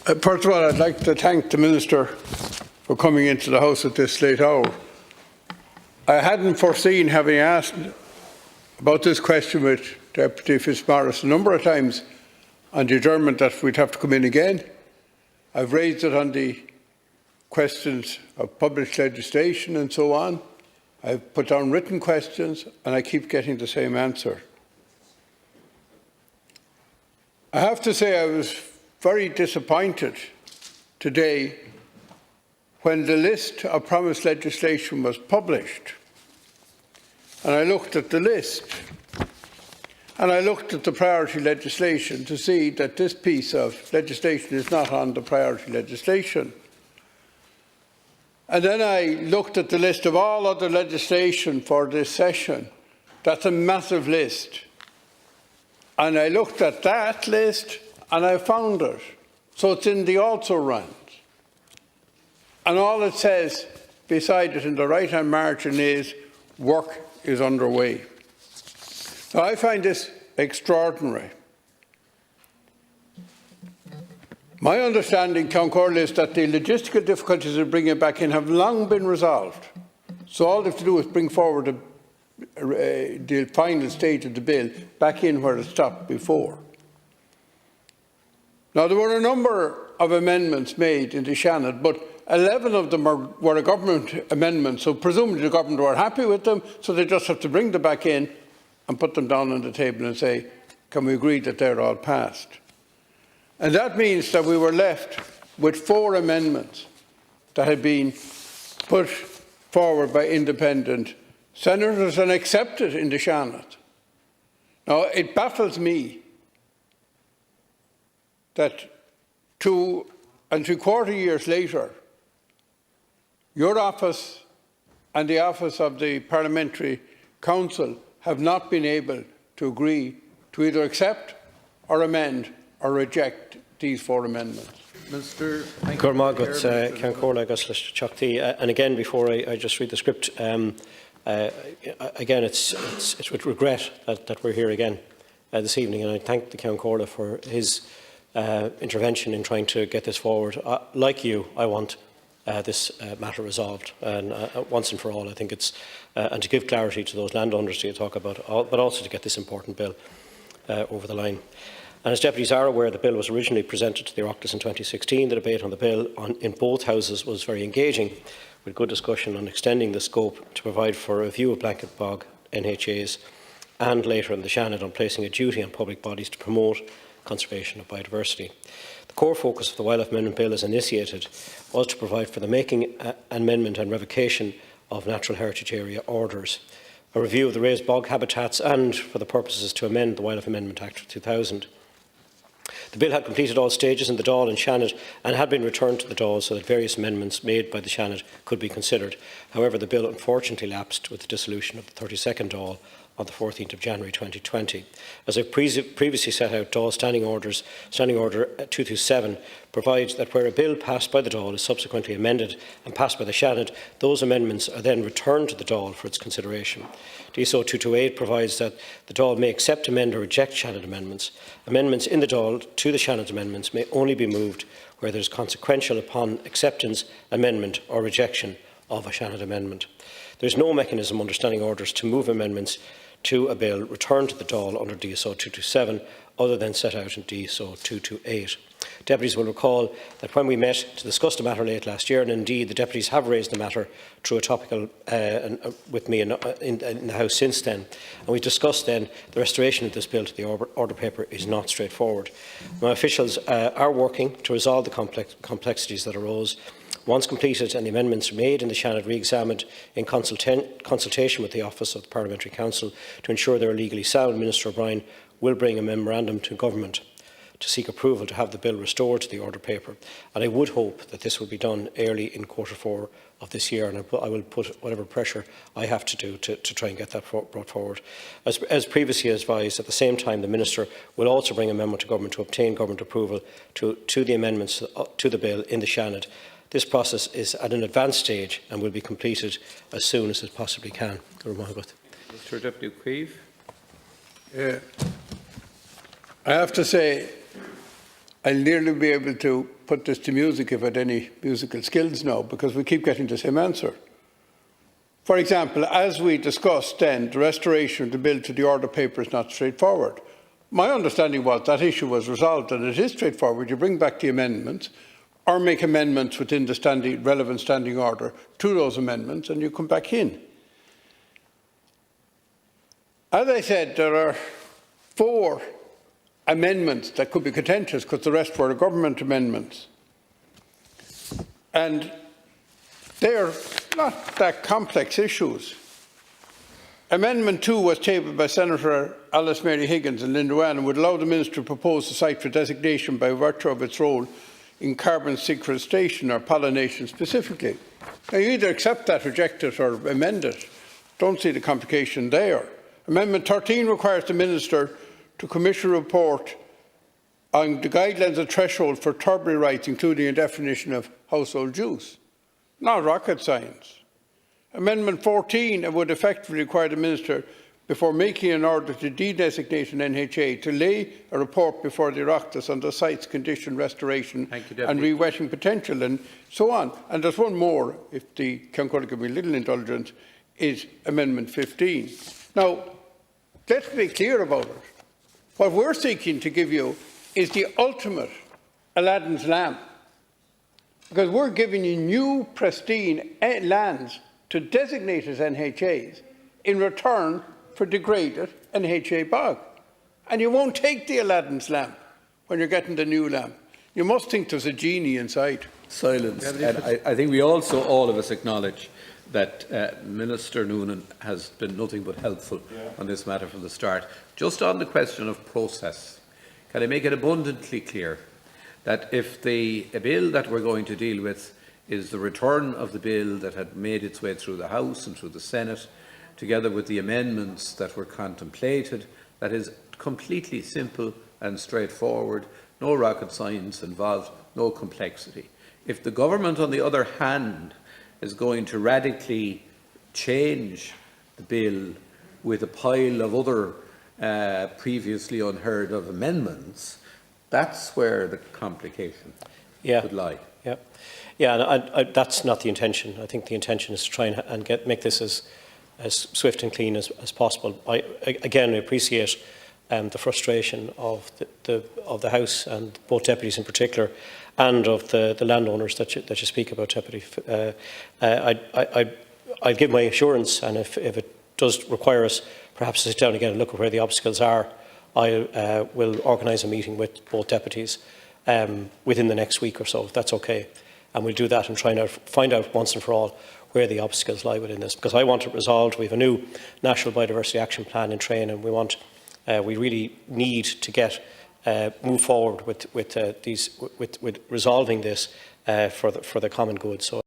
First of all, I'd like to thank the Minister for coming into the House at this late hour. I hadn't foreseen having asked about this question with Deputy Fitzmaurice a number of times on the adjournment that we'd have to come in again. I've raised it on the questions of published legislation and so on. I've put down written questions and I keep getting the same answer. I have to say I was very disappointed today when the list of promised legislation was published. And I looked at the list and I looked at the priority legislation to see that this piece of legislation is not on the priority legislation. And then I looked at the list of all other legislation for this session. That's a massive list. And I looked at that list and I found it. So it's in the also rans. And all it says beside it in the right-hand margin is work is underway. Now, I find this extraordinary. My understanding, Count Corley, is that the logistical difficulties of bringing it back in have long been resolved. So all they have to do is bring forward the final stage of the bill back in where it stopped before. Now, there were a number of amendments made in the Shannon, but 11 of them were government amendments, so presumably the government were happy with them, so they just have to bring them back in and put them down on the table and say, can we agree that they're all passed? And that means that we were left with 4 amendments that had been put forward by independent senators and accepted in the Shannon. Now, it baffles me that 2 3/4 years later, your office and the office of the Parliamentary Council have not been able to agree to either accept or amend or reject these 4 amendments. Minister, and again, before I just read the script, again, it's with regret that we're here again this evening, and I thank the Count Corley for his intervention in trying to get this forward. Like you, I want this matter resolved, and once and for all. I think it's and to give clarity to those landowners that you talk about, but also to get this important bill over the line. And as deputies are aware, the bill was originally presented to the Oireachtas in 2016. The debate on the bill in both houses was very engaging, with good discussion on extending the scope to provide for a review of blanket bog NHAs, and later in the Shannon on placing a duty on public bodies to promote conservation of biodiversity. The core focus of the Wildlife Amendment Bill, as initiated, was to provide for the making, amendment and revocation of natural heritage area orders, a review of the raised bog habitats, and for the purposes to amend the Wildlife Amendment Act of 2000. The bill had completed all stages in the Dáil and Shannon and had been returned to the Dáil so that various amendments made by the Shannon could be considered. However, the bill unfortunately lapsed with the dissolution of the 32nd Dáil on the 14th of January 2020. As I previously set out, Dáil Standing Order 227 provides that where a bill passed by the Dáil is subsequently amended and passed by the Shannon, those amendments are then returned to the Dáil for its consideration. DSO 228 provides that the Dáil may accept, amend or reject Shannon amendments. Amendments in the Dáil to the Shannon amendments may only be moved where there is consequential upon acceptance, amendment or rejection of a Shannon amendment. There is no mechanism under standing orders to move amendments to a bill returned to the Dáil under DSO 227 other than set out in DSO 228. Deputies will recall that when we met to discuss the matter late last year, and indeed the deputies have raised the matter through a topical with me in the House since then, and we discussed then the restoration of this bill to the order paper is not straightforward. My officials are working to resolve the complexities that arose. Once completed and the amendments made in the Shannon re-examined in consultation with the Office of the Parliamentary Council to ensure they are legally sound, Minister O'Brien will bring a memorandum to Government to seek approval to have the bill restored to the order paper. And I would hope that this will be done early in Q4 of this year, and I will put whatever pressure I have to do to try and get that brought forward. As previously advised, at the same time the Minister will also bring a memo to Government to obtain Government approval to the amendments to the bill in the Shannon. This process is at an advanced stage and will be completed as soon as it possibly can. Mr. Deputy Ó Cuív. I have to say, I'll nearly be able to put this to music if I had any musical skills now, because we keep getting the same answer. For example, as we discussed then, the restoration of the bill to the order paper is not straightforward. My understanding was that issue was resolved and it is straightforward. You bring back the amendments or make amendments within the relevant standing order to those amendments and you come back in. As I said, there are 4 amendments that could be contentious because the rest were government amendments. And they're not that complex issues. Amendment 2 was tabled by Senator Alice Mary Higgins and Linda Whan and would allow the Minister to propose a site for designation by virtue of its role in carbon sequestration or pollination specifically. Now, you either accept that, reject it or amend it. Don't see the complication there. Amendment 13 requires the Minister to commission a report on the guidelines and threshold for turbary rights, including a definition of household use. Not rocket science. Amendment 14 would effectively require the Minister, before making an order to de-designate an NHA, to lay a report before the Oireachtas on the site's condition, restoration and re-wetting potential and so on. And there's one more, if the Council give me a little indulgence, is Amendment 15. Now, let's be clear about it. What we're seeking to give you is the ultimate Aladdin's lamp, because we're giving you new, pristine lands to designate as NHAs in return for degraded NHA bog. And you won't take the Aladdin's lamp when you're getting the new lamp. You must think there's a genie inside. Silence. And I think we also, all of us, acknowledge that Minister Noonan has been nothing but helpful on this matter from the start. Just on the question of process, can I make it abundantly clear that if the bill that we're going to deal with is the return of the bill that had made its way through the House and through the Senate, together with the amendments that were contemplated, that is completely simple and straightforward, no rocket science involved, no complexity. If the government, on the other hand, is going to radically change the bill with a pile of other previously unheard of amendments, that's where the complication would lie. Yeah, and that's not the intention. I think the intention is to try and make this as swift and clean as possible. I appreciate the frustration of the House and both deputies in particular, and of the landowners that you speak about, Deputy. I'll give my assurance, and if it does require us perhaps to sit down again and look at where the obstacles are, I will organise a meeting with both deputies within the next week or so, if that's okay. And we'll do that and try and find out once and for all where the obstacles lie within this. Because I want it resolved. We have a new National Biodiversity Action Plan in train, and we really need to move forward with resolving this for the common good. So